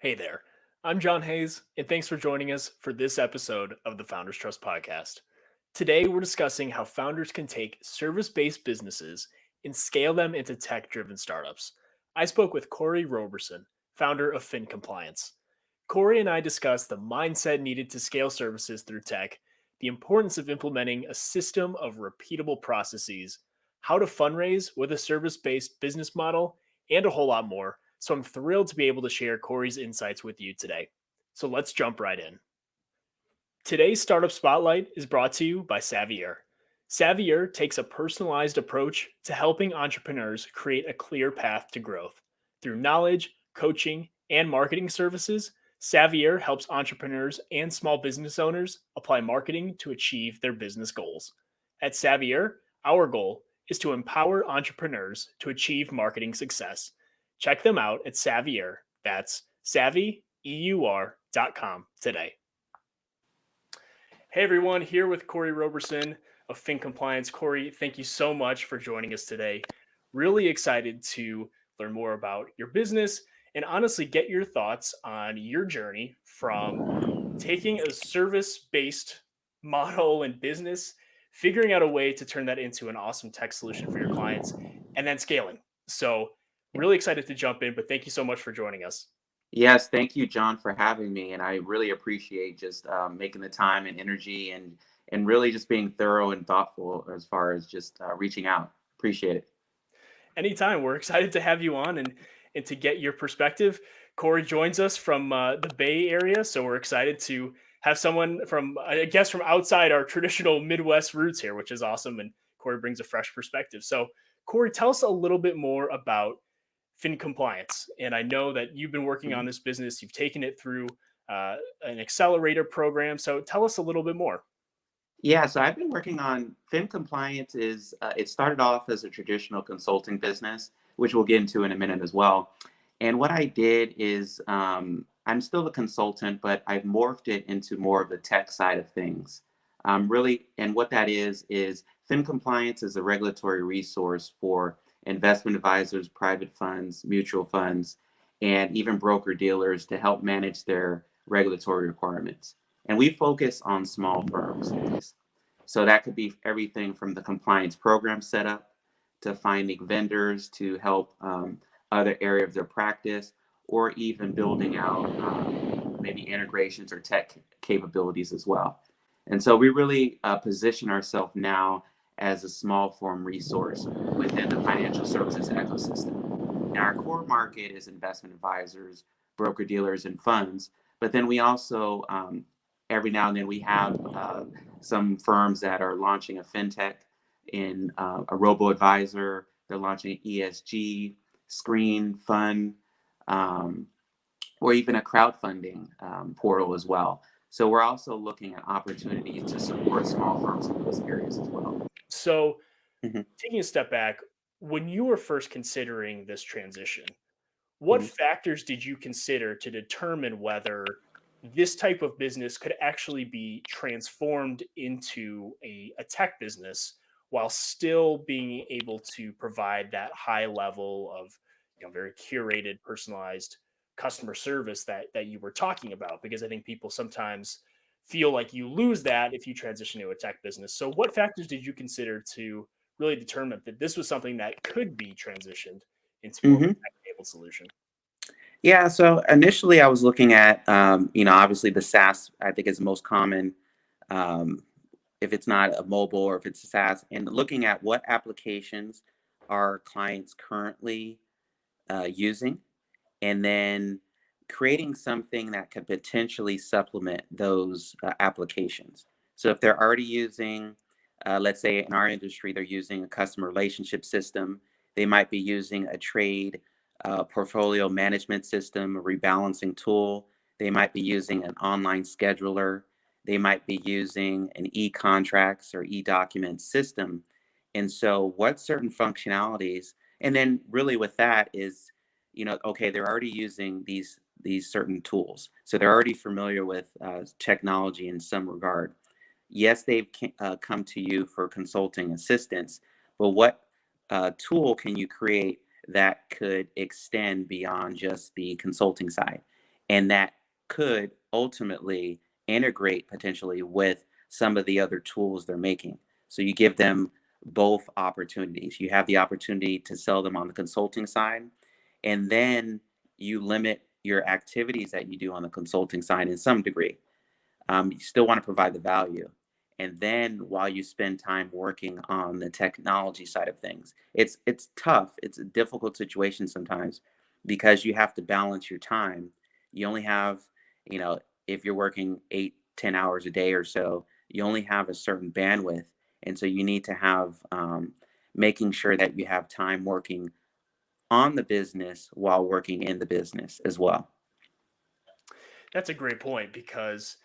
Hey there, I'm John Hayes, and thanks for joining us for this episode of the Founders Trust Podcast. Today, we're discussing how founders can take service based businesses and scale them into tech driven startups. I spoke with Cory Roberson, founder of FinCompliance. Cory and I discussed the mindset needed to scale services through tech, the importance of implementing a system of repeatable processes, how to fundraise with a service based business model, and a whole lot more. So I'm thrilled to be able to share Cory's insights with you today. So let's jump right in. Today's Startup Spotlight is brought to you by Savier. Savier takes a personalized approach to helping entrepreneurs create a clear path to growth. Through knowledge, coaching, and marketing services, Savier helps entrepreneurs and small business owners apply marketing to achieve their business goals. At Savier, our goal is to empower entrepreneurs to achieve marketing success. Check them out at Savier, that's savvyeur.com today. Hey everyone, here with Cory Roberson of FinCompliance. Cory, thank you so much for joining us today. Really excited to learn more about your business and honestly get your thoughts on your journey from taking a service based model and business, figuring out a way to turn that into an awesome tech solution for your clients, and then scaling. So, really excited to jump in, but thank you so much for joining us. Yes, thank you, John, for having me, and I really appreciate just making the time and energy, and really just being thorough and thoughtful as far as just reaching out. Appreciate it. Anytime. We're excited to have you on and to get your perspective. Cory joins us from the Bay Area, so we're excited to have someone from, I guess, from outside our traditional Midwest roots here, which is awesome. And Cory brings a fresh perspective. So, Cory, tell us a little bit more about Fin Compliance. And I know that you've been working on Mhm. this business. You've taken it through an accelerator program. So, tell us a little bit more. Yeah, so I've been working on Fin Compliance. It started off as a traditional consulting business, which we'll get into in a minute as well. And what I did is I'm still a consultant, but I've morphed it into more of the tech side of things. Really, and what that is Fin Compliance is a regulatory resource for investment advisors, private funds, mutual funds, and even broker dealers to help manage their regulatory requirements. And we focus on small firms. So that could be everything from the compliance program setup to finding vendors to help other area of their practice, or even building out maybe integrations or tech capabilities as well. And so we really position ourselves now as a small form resource within the financial services ecosystem. And our core market is investment advisors, broker dealers, and funds. But then we also, every now and then, we have some firms that are launching a fintech in a robo advisor. They're launching an ESG screen fund, um, or even a crowdfunding portal as well. So we're also looking at opportunities to support small firms in those areas as well. So, Mhm, taking a step back, when you were first considering this transition, what mhm. factors did you consider to determine whether this type of business could actually be transformed into a tech business while still being able to provide that high level of very curated, personalized customer service that you were talking about? Because I think people sometimes feel like you lose that if you transition to a tech business. So, what factors did you consider to really determine that this was something that could be transitioned into more of a Mhm. tech-enabled solution? Yeah, so initially I was looking at, obviously the SaaS, I think is the most common, um, if it's not a mobile or if it's a SaaS, and looking at what applications our clients currently using, and then creating something that could potentially supplement those applications. So if they're already using, let's say in our industry, they're using a customer relationship system, they might be using a trade portfolio management system, a rebalancing tool, they might be using an online scheduler, they might be using an e-contracts or e-document system. And so what certain functionalities, and then really with that is, okay, they're already using these certain tools, so they're already familiar with technology in some regard. Yes, they've come to you for consulting assistance, but what tool can you create that could extend beyond just the consulting side? and that could ultimately integrate potentially with some of the other tools they're making. So you give them both opportunities. You have the opportunity to sell them on the consulting side, and then you limit your activities that you do on the consulting side in some degree. You still want to provide the value. And then while you spend time working on the technology side of things, it's tough. It's a difficult situation sometimes because you have to balance your time. You only have, you know, if you're working 8, 10 hours a day or so, you only have a certain bandwidth. And so you need to have making sure that you have time working on the business while working in the business as well. That's a great point because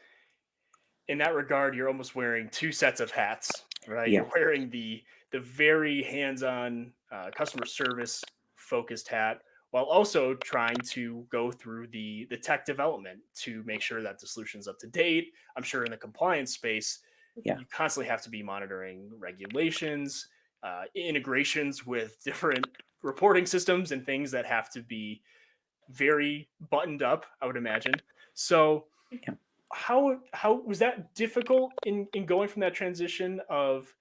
in that regard, you're almost wearing two sets of hats, right? Yeah. You're wearing the very hands-on customer service focused hat, while also trying to go through the tech development to make sure that the solution's up to date. I'm sure in the compliance space, Yeah. you constantly have to be monitoring regulations, integrations with different reporting systems, and things that have to be very buttoned up, I would imagine. So Yeah. how was that difficult in going from that transition of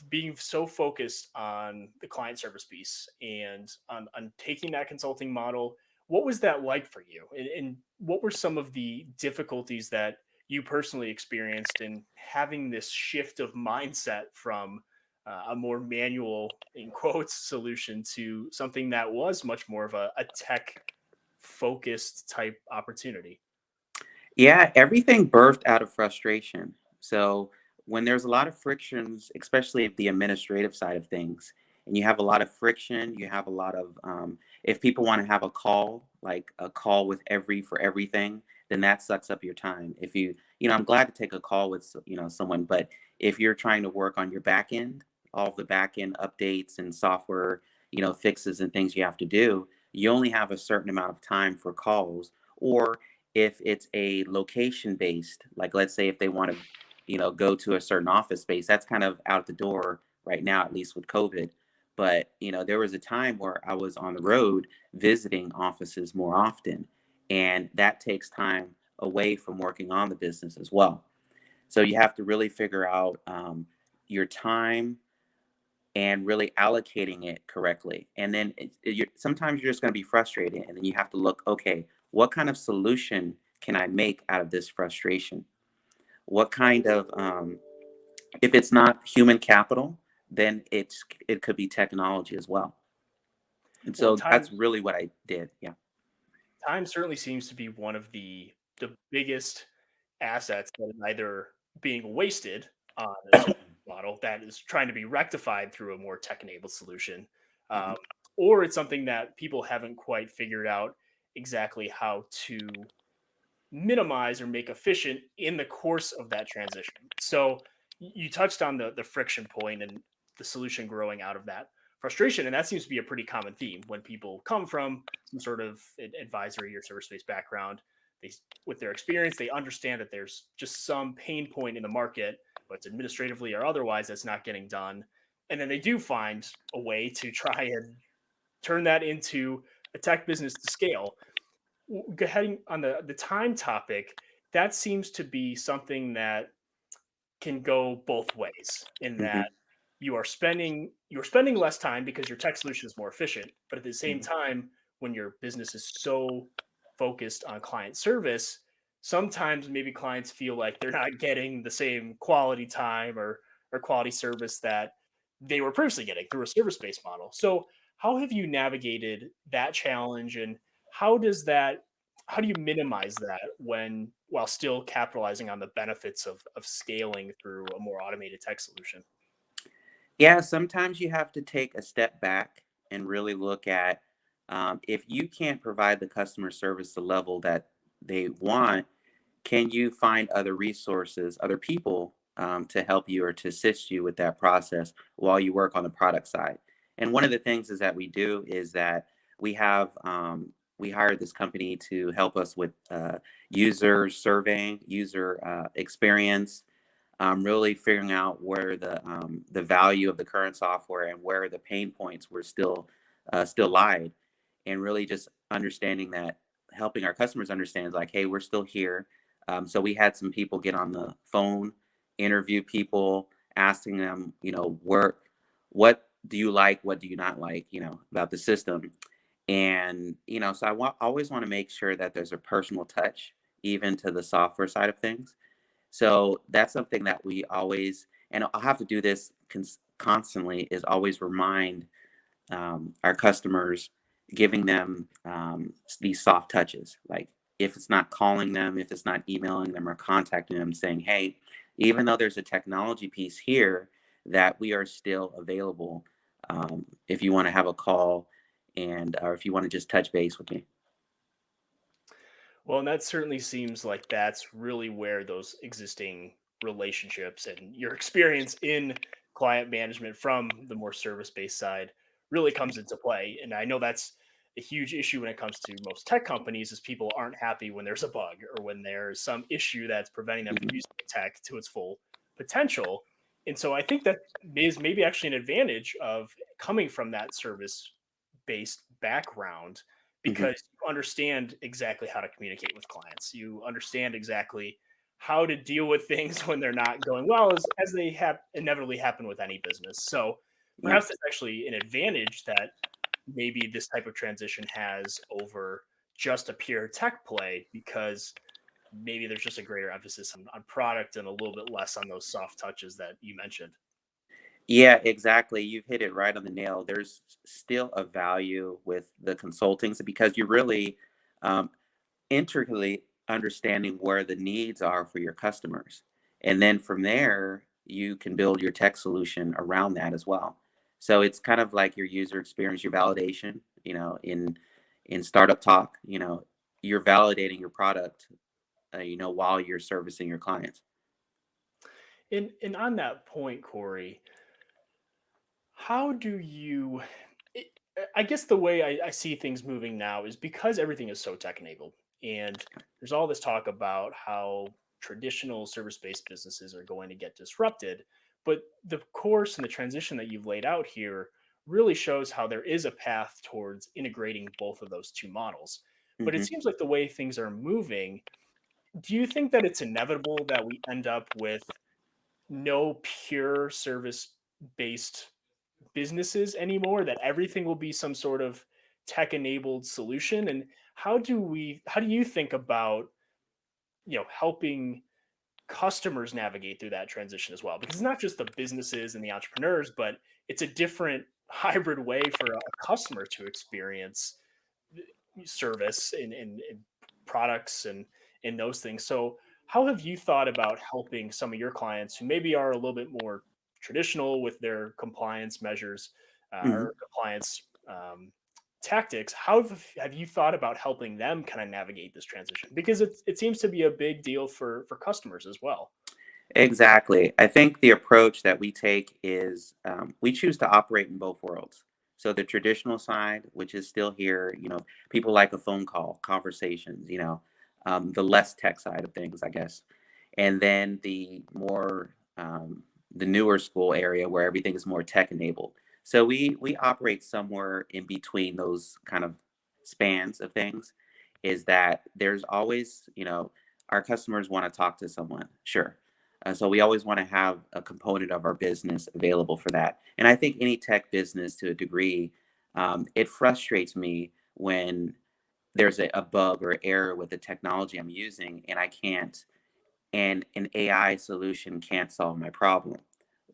being so focused on the client service piece and on taking that consulting model? What was that like for you, and what were some of the difficulties that you personally experienced in having this shift of mindset from a more manual in quotes solution to something that was much more of a tech focused type opportunity? Yeah, everything birthed out of frustration. So when there's a lot of frictions, especially the administrative side of things, and you have a lot of friction, you have a lot of if people want to have a call, like a call with for everything, then that sucks up your time. If I'm glad to take a call with someone, but if you're trying to work on your back end, all of the back end updates and software, fixes and things you have to do, you only have a certain amount of time for calls. Or if it's a location based, like let's say if they want to, go to a certain office space, that's kind of out the door right now, at least with COVID. But, there was a time where I was on the road visiting offices more often, and that takes time away from working on the business as well. So you have to really figure out your time and really allocating it correctly. And then sometimes you're just going to be frustrated, and then you have to look, okay, what kind of solution can I make out of this frustration? What kind of, if it's not human capital, then it could be technology as well. And Well, so that's really what I did. Yeah. time certainly seems to be one of the biggest assets that is either being wasted on a service model that is trying to be rectified through a more tech-enabled solution, Mhm. um, or it's something that people haven't quite figured out exactly how to minimize or make efficient in the course of that transition. So you touched on the friction point and the solution growing out of that frustration, and that seems to be a pretty common theme when people come from some sort of advisory or service based background. They, with their experience, they understand that there's just some pain point in the market, whether it's administratively or otherwise, that's not getting done, and then they do find a way to try and turn that into a tech business to scale. Heading on the time topic, that seems to be something that can go both ways in Mhm. that you're spending less time because your tech solution is more efficient, but at the same Mhm. time, when your business is so focused on client service, sometimes maybe clients feel like they're not getting the same quality time or quality service that they were previously getting through a service-based model. So how have you navigated that challenge, and how does that how do you minimize that when while still capitalizing on the benefits of scaling through a more automated tech solution? Yeah, sometimes you have to take a step back and really look at if you can't provide the customer service the level that they want, can you find other resources, other people to help you or to assist you with that process while you work on the product side? And one of the things is that we do is that we have we hired this company to help us with user surveying, user experience, really figuring out where the value of the current software and where the pain points were still lied, and really just understanding that helping our customers understand is like, hey, we're still here. So we had some people get on the phone, interview people, asking them, what do you like, what do you not like, about the system. And so always want to make sure that there's a personal touch, even to the software side of things. So that's something that we always, and I'll have to do this constantly, is always remind our customers, giving them these soft touches. Like if it's not calling them, if it's not emailing them or contacting them, saying, hey, even though there's a technology piece here, that we are still available if you want to have a call and or if you want to just touch base with me. Well, and that certainly seems like that's really where those existing relationships and your experience in client management from the more service-based side really comes into play. And I know that's a huge issue when it comes to most tech companies is people aren't happy when there's a bug or when there's some issue that's preventing them from Mhm. using the tech to its full potential. And so I think that is maybe actually an advantage of coming from that service-based background Mhm. because you understand exactly how to communicate with clients. You understand exactly how to deal with things when they're not going well, as they have inevitably happen with any business. So Yeah. perhaps that's actually an advantage that maybe this type of transition has over just a pure tech play because maybe there's just a greater emphasis on product and a little bit less on those soft touches that you mentioned. Yeah, exactly. You've hit it right on the nail. There's still a value with the consultings because you're really um, intricately understanding where the needs are for your customers. And then from there, you can build your tech solution around that as well. So it's kind of like your user experience, your validation, in startup talk, you're validating your product, while you're servicing your clients. And on that point, Corey, how do you I guess the way I see things moving now is because everything is so tech enabled, and there's all this talk about how traditional service based businesses are going to get disrupted. But the course and the transition that you've laid out here really shows how there is a path towards integrating both of those two models. But it Hmm. seems like the way things are moving, do you think that it's inevitable that we end up with no pure service based businesses anymore, that everything will be some sort of tech enabled solution? And how do you think about helping customers navigate through that transition as well? Because it's not just the businesses and the entrepreneurs, but it's a different hybrid way for a customer to experience service and products and those things. So how have you thought about helping some of your clients who maybe are a little bit more traditional with their compliance measures Hmm. or compliance tactics? How have you thought about helping them kind of navigate this transition? Because it seems to be a big deal for customers as well. Exactly. I think the approach that we take is we choose to operate in both worlds. So the traditional side, which is still here, people like a phone call, conversations, the less tech side of things, I guess. And then the newer school area where everything is more tech enabled. So we operate somewhere in between those kind of spans of things. Is that there's always, our customers want to talk to someone, sure. So we always want to have a component of our business available for that. And I think any tech business, to a degree, it frustrates me when there's a bug or error with the technology I'm using, and I can't, and an AI solution can't solve my problem,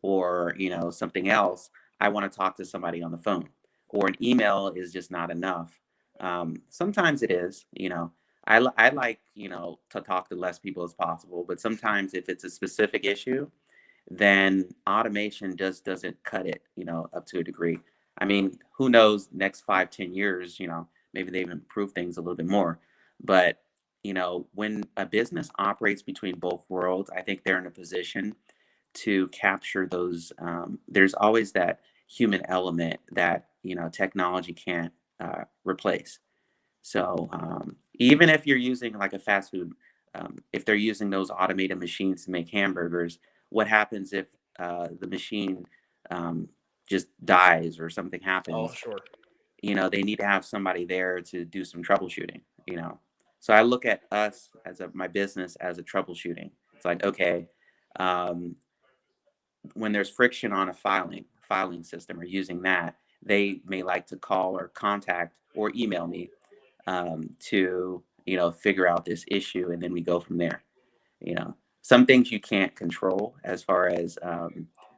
or something else. I want to talk to somebody on the phone, or an email is just not enough. Sometimes it is. I like to talk to less people as possible, but sometimes if it's a specific issue, then automation just doesn't cut it, up to a degree. I mean, who knows, next 5, 10 years, maybe they've improved things a little bit more. But, when a business operates between both worlds, I think they're in a position to capture those. There's always that human element that, technology can't replace. So even if you're using like a fast food, if they're using those automated machines to make hamburgers, what happens if the machine um, just dies or something Oh, happens? sure. They need to have somebody there to do some troubleshooting. So I look at us as my business as a troubleshooting. It's like, okay, um, when there's friction on a filing system or using that, they may like to call or contact or email me to figure out this issue, and then we go from there. Some things you can't control as far as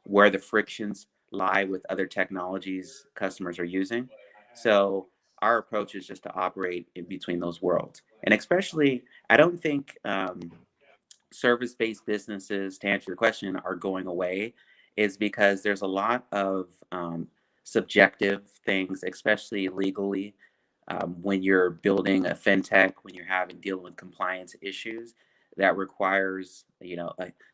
where the frictions lie with other technologies customers are using. So our approach is just to operate in between those worlds, and especially I don't think service-based businesses, to answer your question, are going away, is because there's a lot of subjective things, especially legally, when you're building a fintech, when you're having dealing with compliance issues, that requires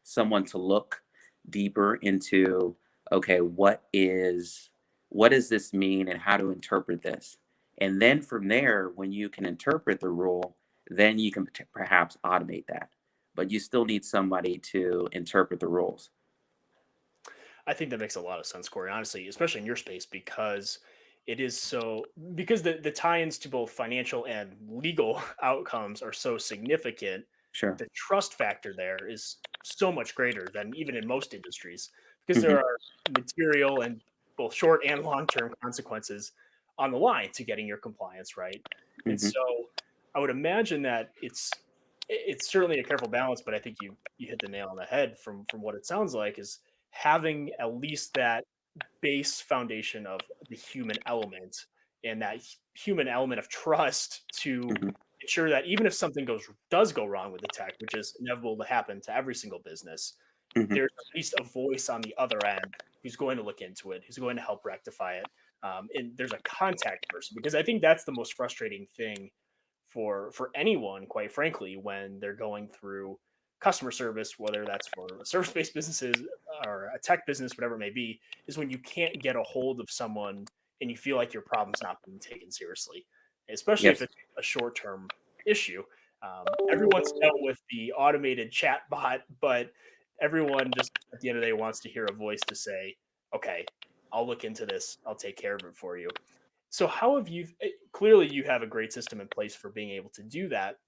someone to look deeper into, okay, what does this mean and how to interpret this, and then from there, when you can interpret the rule, then you can perhaps automate that, but you still need somebody to interpret the rules. I think that makes a lot of sense, Corey, honestly, especially in your space, because it is so because the tie-ins to both financial and legal outcomes are so significant. Sure. The trust factor there is so much greater than even in most industries because there Hmm. are material and both short and long-term consequences on the line to getting your compliance right. And Hmm. so I would imagine that it's certainly a careful balance, but I think you hit the nail on the head from what it sounds like is having at least that base foundation of the human element and that human element of trust to Hmm. ensure that even if something does go wrong with the tech, which is inevitable to happen to every single business, Hmm. there's at least a voice on the other end who's going to look into it, who's going to help rectify it. And there's a contact person because I think that's the most frustrating thing for anyone, quite frankly, when they're going through customer service, whether that's for service-based businesses or a tech business, whatever it may be, is when you can't get a hold of someone and you feel like your problem's not being taken seriously, especially if Yes. it's a short-term issue. Everyone's dealt with the automated chat bot, but everyone just at the end of the day wants to hear a voice to say, "Okay, I'll look into this. I'll take care of it for you." So how have you clearly you have a great system in place for being able to do that.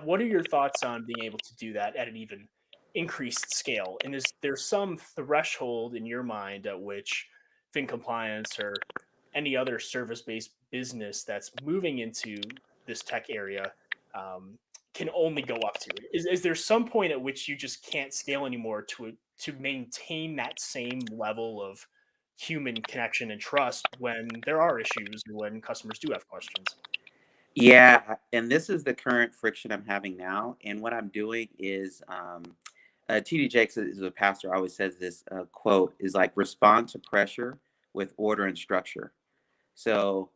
What are your thoughts on being able to do that at an even increased scale? And is there some threshold in your mind at which fin compliance or any other service-based business that's moving into this tech area um, can only go up to? Is there some point at which you just can't scale anymore to maintain that same level of human connection and trust when there are issues or when customers do have questions? Yeah, and this is the current friction I'm having now. And what I'm doing is, TD Jakes is a pastor. Always says this quote is like respond to pressure with order and structure. So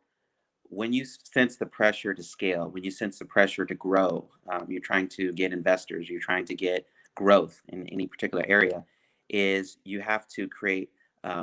when you sense the pressure to scale, when you sense the pressure to grow, you're trying to get investors, you're trying to get growth in any particular area, is you have to create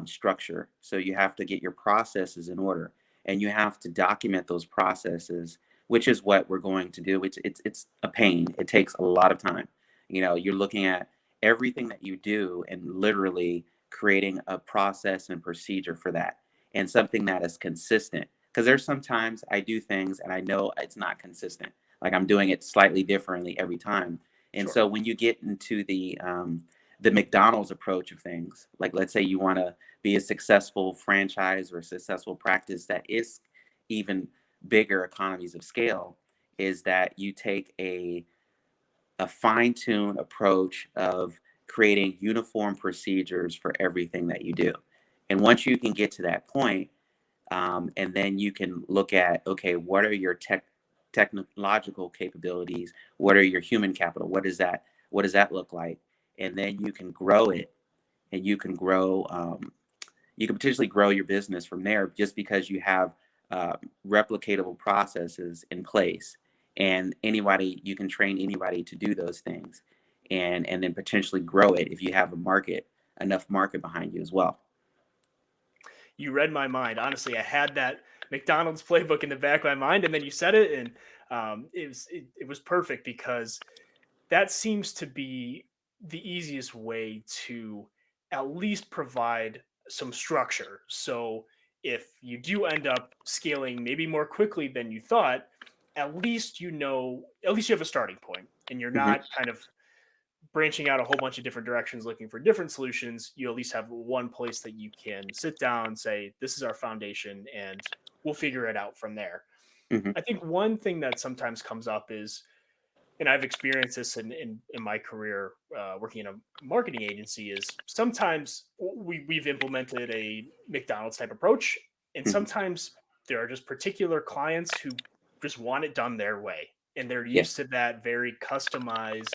structure. So you have to get your processes in order, and you have to document those processes, which is what we're going to do. It's a pain. It takes a lot of time. You're looking at everything that you do and literally creating a process and procedure for that, and something that is consistent, because there's sometimes I do things and I know it's not consistent. Like I'm doing it slightly differently every time. And Sure. so when you get into the McDonald's approach of things, like let's say you want to be a successful franchise or a successful practice that is even bigger economies of scale, is that you take a fine-tuned approach of creating uniform procedures for everything that you do. And once you can get to that point, and then you can look at, okay, what are your technological capabilities? What are your human capital? What does that look like? And then you can grow it, and you can potentially grow your business from there, just because you have replicatable processes in place, and anybody, you can train anybody to do those things, and then potentially grow it if you have enough market behind you as well. You read my mind. Honestly, I had that McDonald's playbook in the back of my mind, and then you said it, and it was perfect because that seems to be the easiest way to at least provide some structure. So if you do end up scaling maybe more quickly than you thought, at least you have a starting point, and you're Hmm. not kind of branching out a whole bunch of different directions looking for different solutions. You at least have one place that you can sit down, say, this is our foundation, and we'll figure it out from there. Hmm. I think one thing that sometimes comes up is, and I've experienced this in my career working in a marketing agency, is sometimes we've implemented a McDonald's type approach, and Hmm. sometimes there are just particular clients who just want it done their way, and they're Yeah. used to that very customized,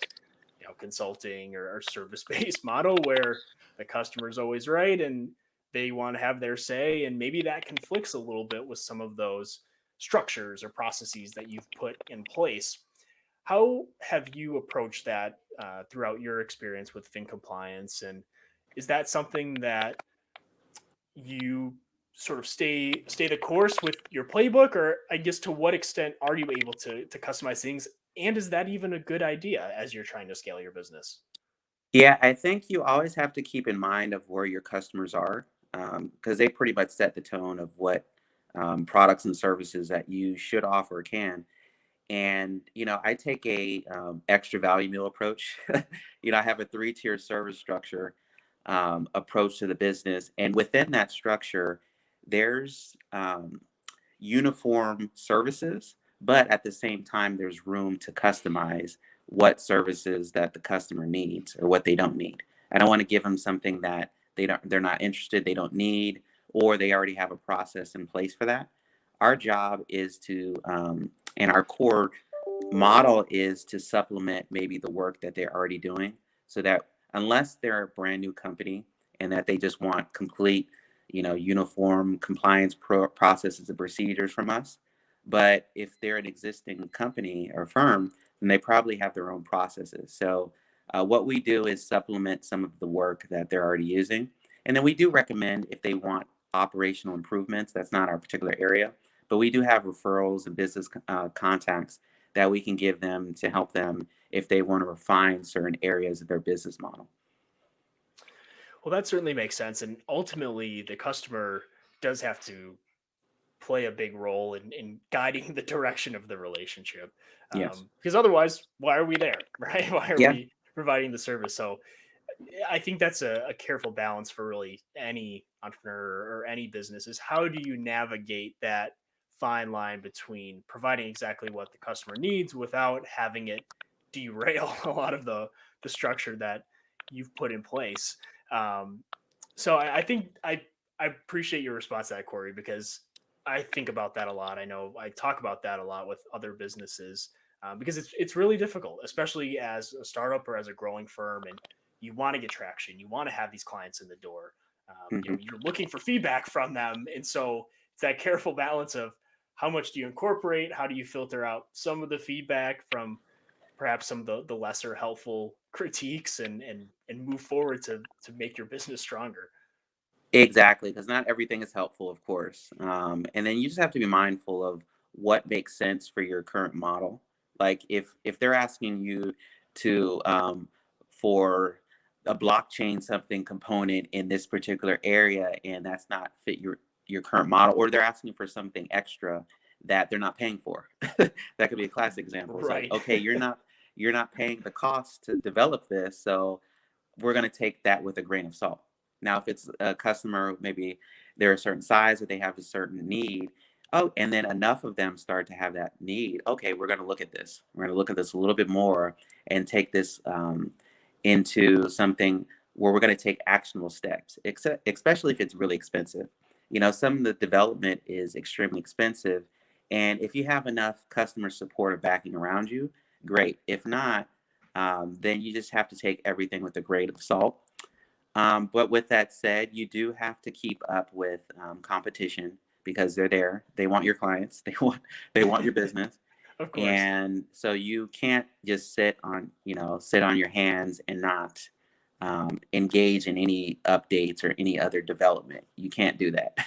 consulting or service based model where the customer is always right and they want to have their say, and maybe that conflicts a little bit with some of those structures or processes that you've put in place. How have you approached that throughout your experience with fin compliance? And is that something that you sort of stay the course with your playbook, or I guess to what extent are you able to customize things? And is that even a good idea as you're trying to scale your business? Yeah, I think you always have to keep in mind of where your customers are, because they pretty much set the tone of what products and services that you should offer or can. And I take a extra value meal approach. I have a three-tier service structure approach to the business, and within that structure, there's uniform services, but at the same time, there's room to customize what services that the customer needs or what they don't need. I don't want to give them something that they're not interested, they don't need, or they already have a process in place for that. Our job is to, and our core model is to supplement maybe the work that they're already doing, so that unless they're a brand new company and that they just want complete, uniform compliance processes and procedures from us. But if they're an existing company or firm, then they probably have their own processes. So what we do is supplement some of the work that they're already using. And then we do recommend, if they want operational improvements, that's not our particular area, but we do have referrals and business contacts that we can give them to help them if they want to refine certain areas of their business model. Well, that certainly makes sense. And ultimately, the customer does have to play a big role in guiding the direction of the relationship. Yes. Because otherwise, why are we there, right? Why are Yeah. we providing the service? So I think that's a careful balance for really any entrepreneur or any business, is how do you navigate that fine line between providing exactly what the customer needs without having it derail a lot of the structure that you've put in place. Um, so I think I appreciate your response to that, Corey, because I think about that a lot. I know I talk about that a lot with other businesses, because it's really difficult, especially as a startup or as a growing firm, and you want to get traction, you want to have these clients in the door. Hmm. You're looking for feedback from them, and so it's that careful balance of how much do you incorporate, how do you filter out some of the feedback from perhaps some of the lesser helpful critiques, and move forward to make your business stronger. Exactly, because not everything is helpful, of course. And then you just have to be mindful of what makes sense for your current model. Like if they're asking you to for a blockchain something component in this particular area, and that's not fit your current model, or they're asking for something extra that they're not paying for. That could be a classic example. It's like, Right. okay, you're not paying the cost to develop this, so we're going to take that with a grain of salt. Now, if it's a customer, maybe they're a certain size or they have a certain need. Oh, and then enough of them start to have that need. Okay, we're going to look at this. We're going to look at this a little bit more and take this into something where we're going to take actionable steps, especially if it's really expensive. Some of the development is extremely expensive. And if you have enough customer support or backing around you, great. If not, then you just have to take everything with a grain of salt. But with that said, you do have to keep up with competition because they're there. They want your clients. They want your business, Of course. and so you can't just sit on your hands and not engage in any updates or any other development. You can't do that.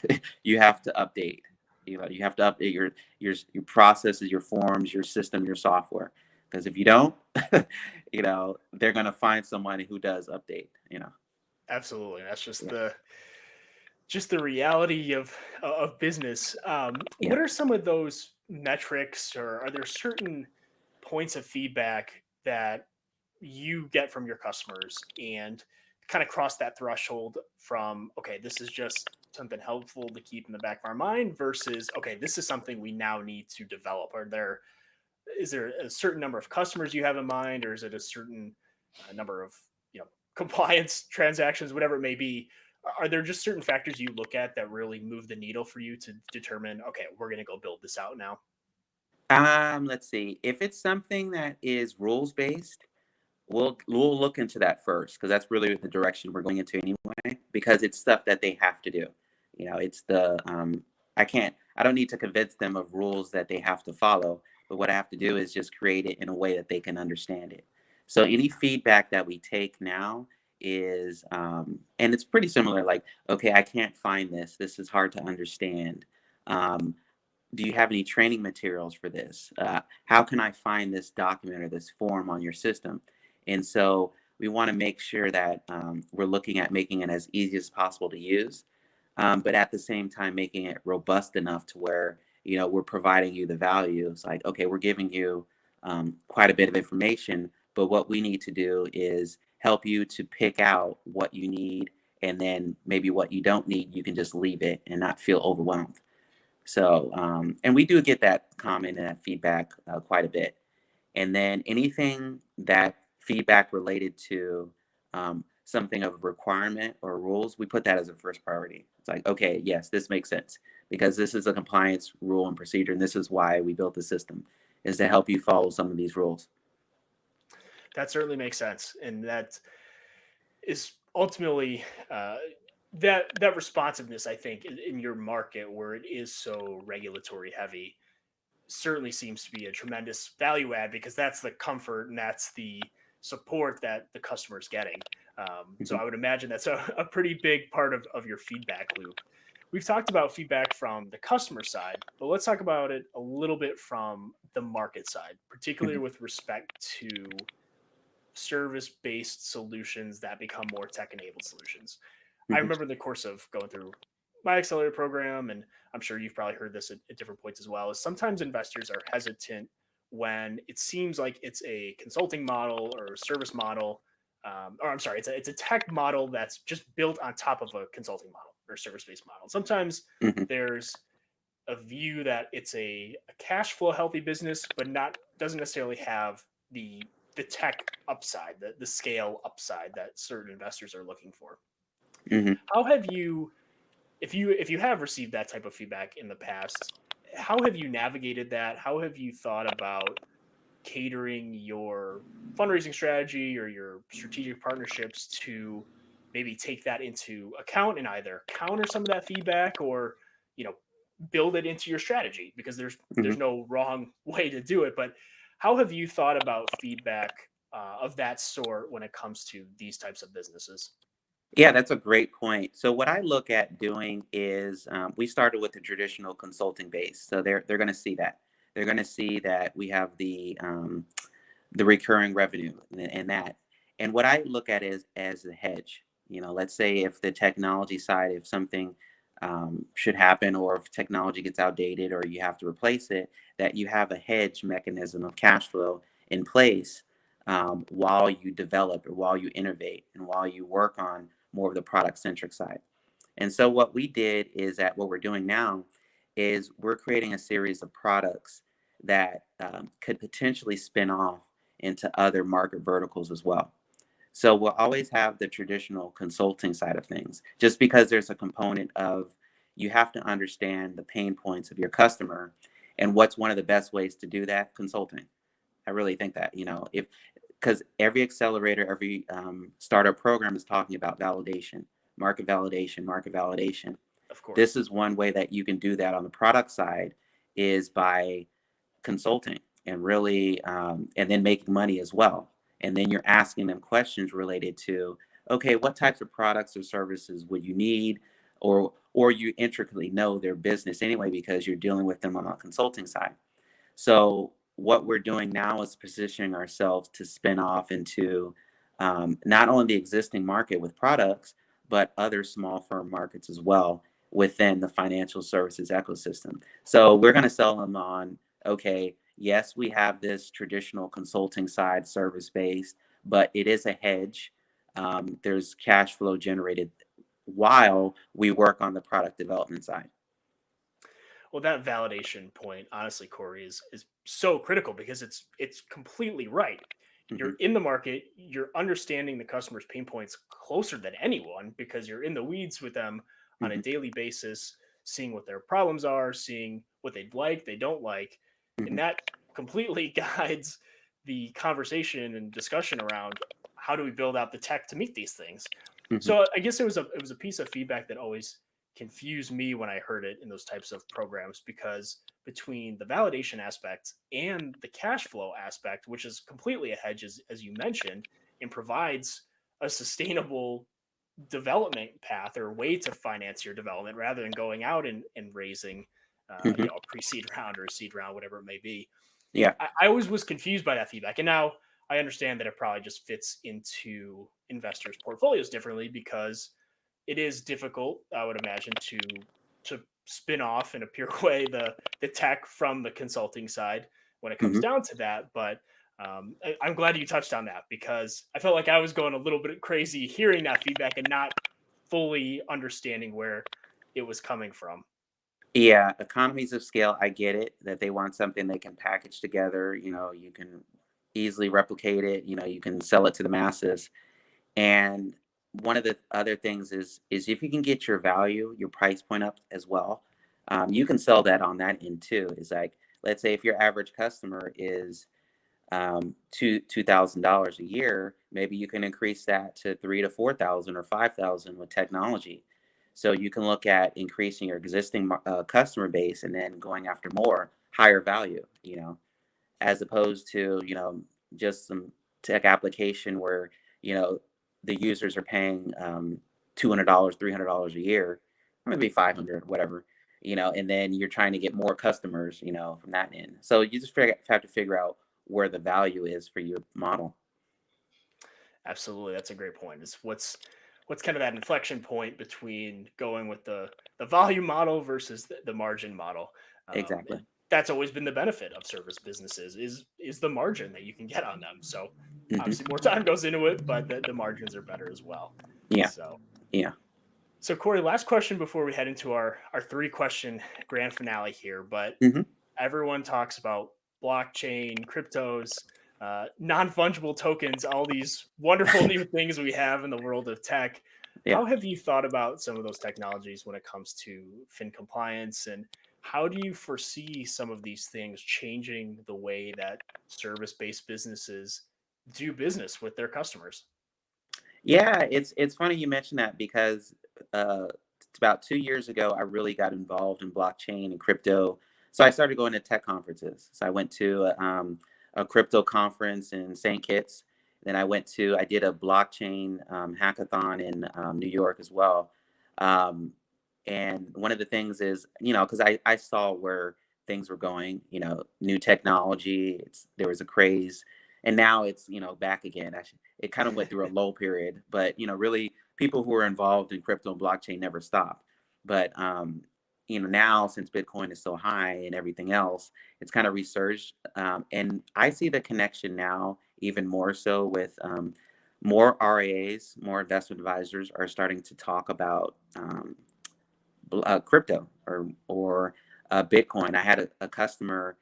You have to update. You have to update your processes, your forms, your system, your software. Because if you don't, they're gonna find somebody who does update. Absolutely. That's just Yeah. just the reality of business. Yeah. What are some of those metrics, or are there certain points of feedback that you get from your customers and kind of cross that threshold from, okay, this is just something helpful to keep in the back of our mind versus, okay, this is something we now need to develop? Is there a certain number of customers you have in mind, or is it a certain number of, compliance transactions, whatever it may be? Are there just certain factors you look at that really move the needle for you to determine, okay, we're going to go build this out now? Let's see. If it's something that is rules based, we'll look into that first because that's really the direction we're going into anyway. Because it's stuff that they have to do. It's the I don't need to convince them of rules that they have to follow. But what I have to do is just create it in a way that they can understand it. So any feedback that we take now is, and it's pretty similar. Like, okay, I can't find this. This is hard to understand. Um, do you have any training materials for this? How can I find this document or this form on your system? And so we want to make sure that we're looking at making it as easy as possible to use, but at the same time making it robust enough to where we're providing you the value. It's like, okay, we're giving you quite a bit of information, but what we need to do is help you to pick out what you need, and then maybe what you don't need, you can just leave it and not feel overwhelmed. So, and we do get that comment and that feedback quite a bit. And then anything that feedback related to something of a requirement or rules, we put that as a first priority. It's like, okay, yes, this makes sense because this is a compliance rule and procedure, and this is why we built the system, is to help you follow some of these rules. That certainly makes sense, and that is ultimately that responsiveness. I think in your market where it is so regulatory heavy, certainly seems to be a tremendous value add because that's the comfort and that's the support that the customer is getting. So Mhm. I would imagine that's a pretty big part of your feedback loop. We've talked about feedback from the customer side, but let's talk about it a little bit from the market side, particularly Mhm. with respect to service based solutions that become more tech enabled solutions. I Mhm. remember in the course of going through my accelerator program, and I'm sure you've probably heard this at different points as well, is sometimes investors are hesitant when it seems like it's a consulting model or a service model, or I'm sorry, it's a tech model that's just built on top of a consulting model or service based model. Sometimes Mhm. there's a view that it's a cash flow healthy business, but not doesn't necessarily have the tech upside, the scale upside that certain investors are looking for. Mhm. How have you, if you have received that type of feedback in the past, how have you navigated that? How have you thought about catering your fundraising strategy or your strategic partnerships to maybe take that into account and either counter some of that feedback or, you know, build it into your strategy? Because there's Mhm. no wrong way to do it, but how have you thought about feedback of that sort when it comes to these types of businesses? Yeah, that's a great point. So what I look at doing is we started with the traditional consulting base, so they're going to see that. They're going to see that we have the recurring revenue and that. And what I look at is as a hedge. Let's say if the technology side, if something should happen, or if technology gets outdated, or you have to replace it, that you have a hedge mechanism of cash flow in place while you develop or while you innovate and while you work on more of the product centric side. And so what we did is that what we're doing now is we're creating a series of products that could potentially spin off into other market verticals as well. So we'll always have the traditional consulting side of things, just because there's a component of you have to understand the pain points of your customer. And what's one of the best ways to do that? Consulting. I really think that, if because every accelerator, every startup program is talking about validation, market validation, market validation. Of This course. is one way that you can do that on the product side is by consulting and really, and then making money as well. And then you're asking them questions related to, okay, what types of products or services would you need? Or you intricately know their business anyway because you're dealing with them on the consulting side. So what we're doing now is positioning ourselves to spin off into not only the existing market with products, but other small firm markets as well within the financial services ecosystem. So we're going to sell them on, okay, yes, we have this traditional consulting side, service based, but it is a hedge. There's cash flow generated while we work on the product development side. Well, that validation point, honestly, Cory, is so critical because it's completely right. You're Hmm. in the market, you're understanding the customer's pain points closer than anyone because you're in the weeds with them on a Hmm. daily basis, seeing what their problems are, seeing what they'd like, they don't like, and Hmm. that completely guides the conversation and discussion around how do we build out the tech to meet these things. Hmm. So I guess it was a piece of feedback that always confused me when I heard it in those types of programs because between the validation aspect and the cash flow aspect, which is completely a hedge, as you mentioned, and provides a sustainable development path or way to finance your development rather than going out and raising, Hmm. a pre-seed round or a seed round, whatever it may be. Yeah. I always was confused by that feedback. And now I understand that it probably just fits into investors' portfolios differently because it is difficult, I would imagine, to spin off in a pure way the tech from the consulting side when it comes Hmm. down to that. But I'm glad you touched on that because I felt like I was going a little bit crazy hearing that feedback and not fully understanding where it was coming from. Yeah, economies of scale, I get it that they want something they can package together. You can easily replicate it. You can sell it to the masses. And one of the other things is if you can get your value, your price point up as well, you can sell that on that end too. Is like, let's say if your average customer is $2,000 a year, maybe you can increase that to 3 to 4,000 or 5,000 with technology. So you can look at increasing your existing customer base and then going after more higher value. As opposed to just some tech application where you know the users are paying $200, $300 a year, or maybe 500, whatever. And then you're trying to get more customers, from that end. So you just have to figure out where the value is for your model. Absolutely, that's a great point. Is what's kind of that inflection point between going with the volume model versus the margin model, Exactly. and that's always been the benefit of service businesses is the margin that you can get on them. So obviously Hmm. more time goes into it, but the margins are better as well. Yeah. So Yeah. so Cory, last question before we head into our 3 question grand finale here, but Hmm. everyone talks about blockchain, cryptos, non fungible tokens, all these wonderful new things we have in the world of tech. Yeah. How have you thought about some of those technologies when it comes to fin compliance? And how do you foresee some of these things changing the way that service based businesses do business with their customers? Yeah, it's funny you mentioned that because it's about 2 years ago I really got involved in blockchain and crypto. So I started going to tech conferences. So I went to a crypto conference in St. Kitts. Then I did a blockchain hackathon in New York as well. Um, and one of the things is, because I saw where things were going, new technology. There was a craze, and now it's back again. It kind of went through a lull period, but really people who are involved in crypto and blockchain never stop. But now since Bitcoin is so high and everything else, it's kind of resurged, and I see the connection now even more so with more RAs, more investment advisors are starting to talk about crypto or Bitcoin. I had a customer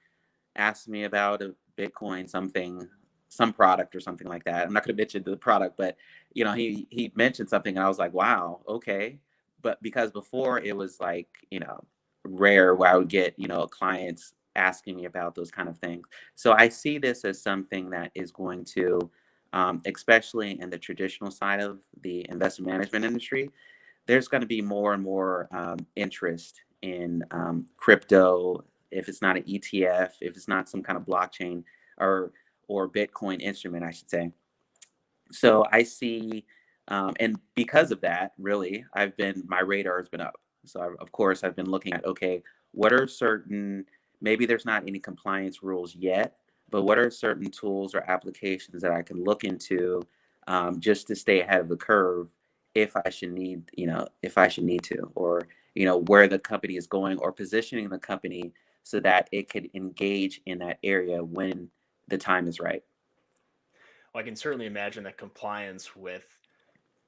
asked me about a Bitcoin something, some product or something like that. I'm not going to mention the product, but he mentioned something, and I was like, wow, okay. But because before it was like rare where I would get clients asking me about those kind of things. So I see this as something that is going to, especially in the traditional side of the investment management industry, there's going to be more and more interest in crypto. If it's not an ETF, if it's not some kind of blockchain or Bitcoin instrument, I should say. So I see, and because of that, really, my radar has been up. So of course I've been looking at, okay, what are certain, maybe there's not any compliance rules yet, but what are certain tools or applications that I can look into just to stay ahead of the curve if I should need, if I should need to, or, where the company is going, or positioning the company so that it could engage in that area when the time is right. Well, I can certainly imagine that compliance with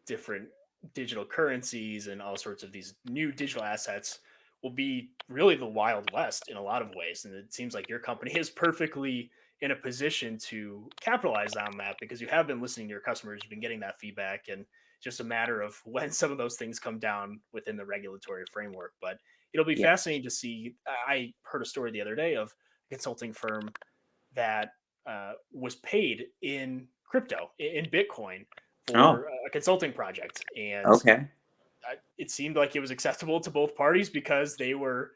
different digital currencies and all sorts of these new digital assets will be really the wild west in a lot of ways. And it seems like your company is perfectly in a position to capitalize on that because you have been listening to your customers, you've been getting that feedback, and just a matter of when some of those things come down within the regulatory framework. But it'll be Yeah. fascinating to see. I heard a story the other day of a consulting firm that was paid in crypto, in Bitcoin, Oh, for a consulting project. And okay. it seemed like it was acceptable to both parties because they were,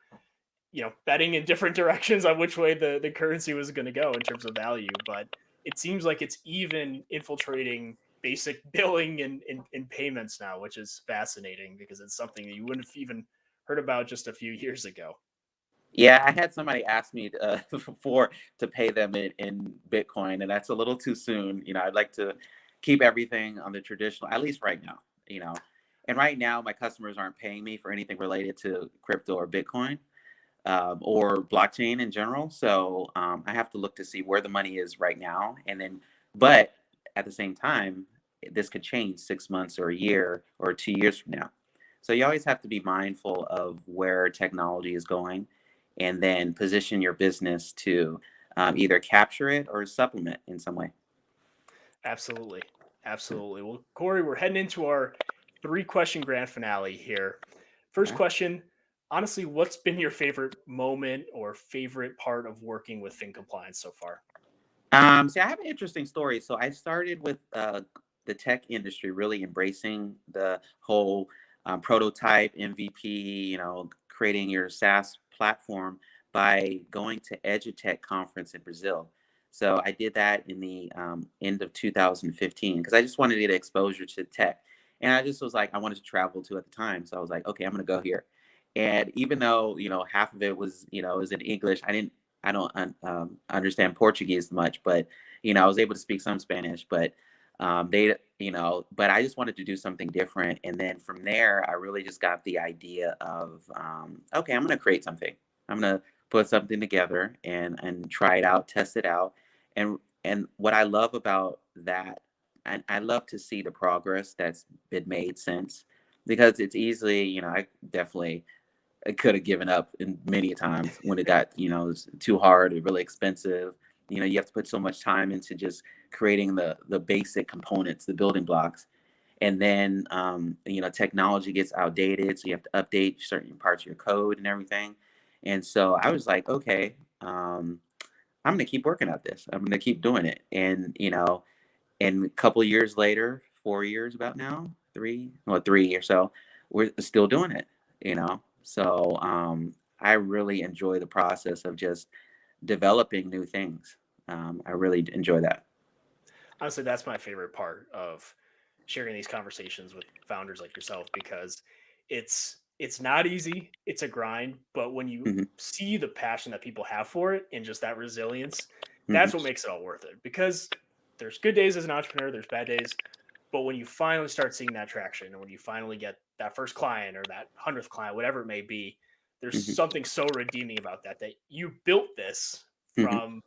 betting in different directions on which way the currency was going to go in terms of value. But it seems like it's even infiltrating basic billing and payments now, which is fascinating because it's something that you wouldn't have even heard about just a few years ago. Yeah, I had somebody ask me for to pay them in Bitcoin, and that's a little too soon. I'd like to keep everything on the traditional, at least right now. You know, and right now my customers aren't paying me for anything related to crypto or Bitcoin, or blockchain in general. So I have to look to see where the money is right now, and then, but at the same time, this could change 6 months or a year or 2 years from now. So you always have to be mindful of where technology is going, and then position your business to either capture it or supplement in some way. Absolutely. Absolutely. Well, Cory, we're heading into our 3 question grand finale here. First Okay. question, honestly, what's been your favorite moment or favorite part of working with FinCompliance so far? See, I have an interesting story. So I started with the tech industry really embracing the whole prototype MVP, creating your SaaS platform by going to EduTech conference in Brazil. So I did that in the end of 2015 because I just wanted to get exposure to tech. And I just was like, I wanted to travel to at the time. So I was like, okay, I'm going to go here. And even though, half of it was, was in English, I don't understand Portuguese much, but I was able to speak some Spanish. But but I just wanted to do something different, and then from there, I really just got the idea of okay, I'm going to create something. I'm going to put something together and try it out, test it out, and what I love about that, and I love to see the progress that's been made since, because it's easily, I definitely I could have given up in many times when it got, it was too hard or really expensive. You have to put so much time into just creating the basic components, the building blocks. And then technology gets outdated, so you have to update certain parts of your code and everything. And so I was like, okay, I'm gonna keep working at this. I'm gonna keep doing it. And a couple of years later, 4 years about now, three or so, we're still doing it, So I really enjoy the process of just developing new things. I really enjoy that. Honestly, that's my favorite part of sharing these conversations with founders like yourself because it's not easy, it's a grind, but when you Hmm. see the passion that people have for it and just that resilience, Hmm. that's what makes it all worth it. Because there's good days as an entrepreneur, there's bad days, but when you finally start seeing that traction and when you finally get that first client or that 100th client, whatever it may be, there's Hmm. something so redeeming about that you built this Hmm. from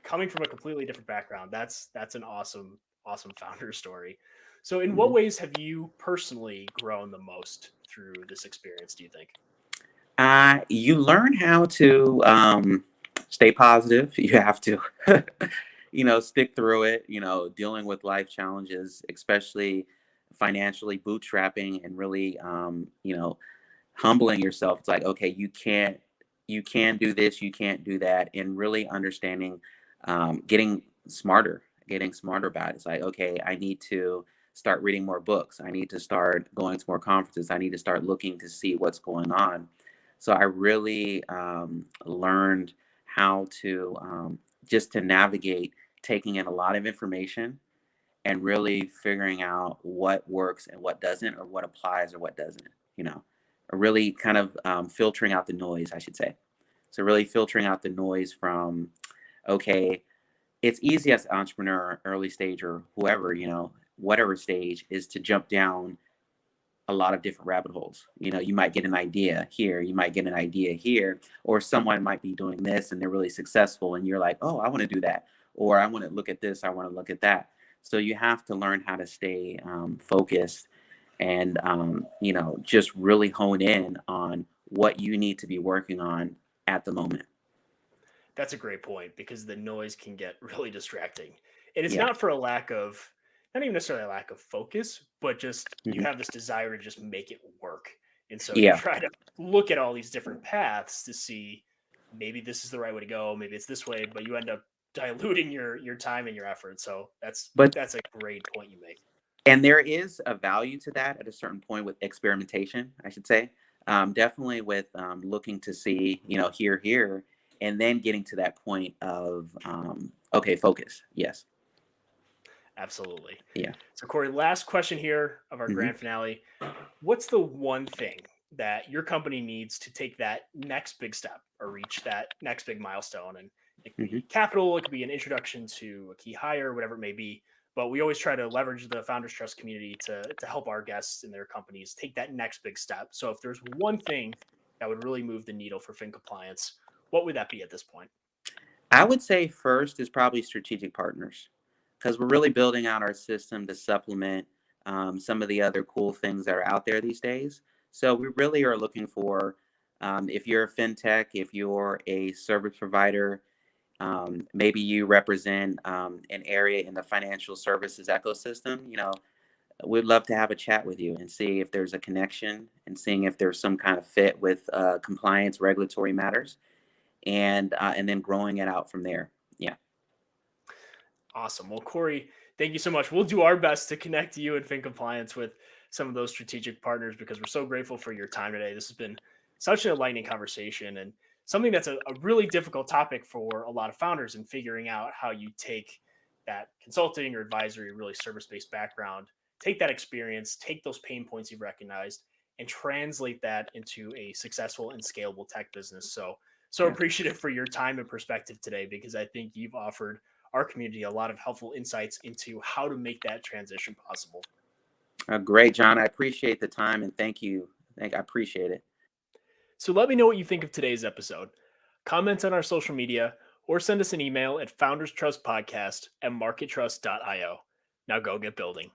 coming from a completely different background. That's an awesome founder story. So in what Hmm. ways have you personally grown the most through this experience, do you think? You learn how to stay positive. You have to, stick through it. Dealing with life challenges, especially financially bootstrapping, and really, humbling yourself. It's like, okay, you can do this, you can't do that, and really understanding, getting smarter about it. It's like, okay, I need to start reading more books. I need to start going to more conferences. I need to start looking to see what's going on. So I really learned how to just to navigate taking in a lot of information and really figuring out what works and what doesn't, or what applies or what doesn't, or really kind of filtering out the noise, I should say. So really filtering out the noise from, okay, it's easy as an entrepreneur, early stage or whoever, whatever stage, is to jump down a lot of different rabbit holes. You might get an idea here, you might get an idea here, or someone might be doing this and they're really successful, and you're like, oh, I want to do that, or I want to look at this, I want to look at that. So you have to learn how to stay focused and just really hone in on what you need to be working on at the moment. That's a great point because the noise can get really distracting. And it's Yeah. not for a lack of, not even necessarily a lack of focus, but just you Hmm. have this desire to just make it work. And so you Yeah. try to look at all these different paths to see maybe this is the right way to go, maybe it's this way, but you end up diluting your time and your effort. So but that's a great point you make. And there is a value to that at a certain point with experimentation, I should say. Definitely with looking to see, here, and then getting to that point of, okay, focus. Yes. Absolutely. Yeah. So Cory, last question here of our Hmm. grand finale. What's the one thing that your company needs to take that next big step or reach that next big milestone? And it could Hmm. be capital, it could be an introduction to a key hire, whatever it may be. But we always try to leverage the Founders Trust community to help our guests and their companies take that next big step. So if there's one thing that would really move the needle for fin compliance, what would that be at this point? I would say first is probably strategic partners, because we're really building out our system to supplement some of the other cool things that are out there these days. So we really are looking for, if you're a fintech, if you're a service provider, maybe you represent an area in the financial services ecosystem. We'd love to have a chat with you and see if there's a connection and seeing if there's some kind of fit with compliance, regulatory matters, and then growing it out from there. Yeah. Awesome. Well, Cory, thank you so much. We'll do our best to connect you and Fin Compliance with some of those strategic partners because we're so grateful for your time today. This has been such an enlightening conversation and something that's a really difficult topic for a lot of founders in figuring out how you take that consulting or advisory, really service based background, take that experience, take those pain points you've recognized, and translate that into a successful and scalable tech business. So Yeah. appreciative for your time and perspective today because I think you've offered our community a lot of helpful insights into how to make that transition possible. Great, John. I appreciate the time and thank you. I appreciate it. So let me know what you think of today's episode. Comment on our social media or send us an email at founderstrustpodcast@markettrust.io. Now go get building.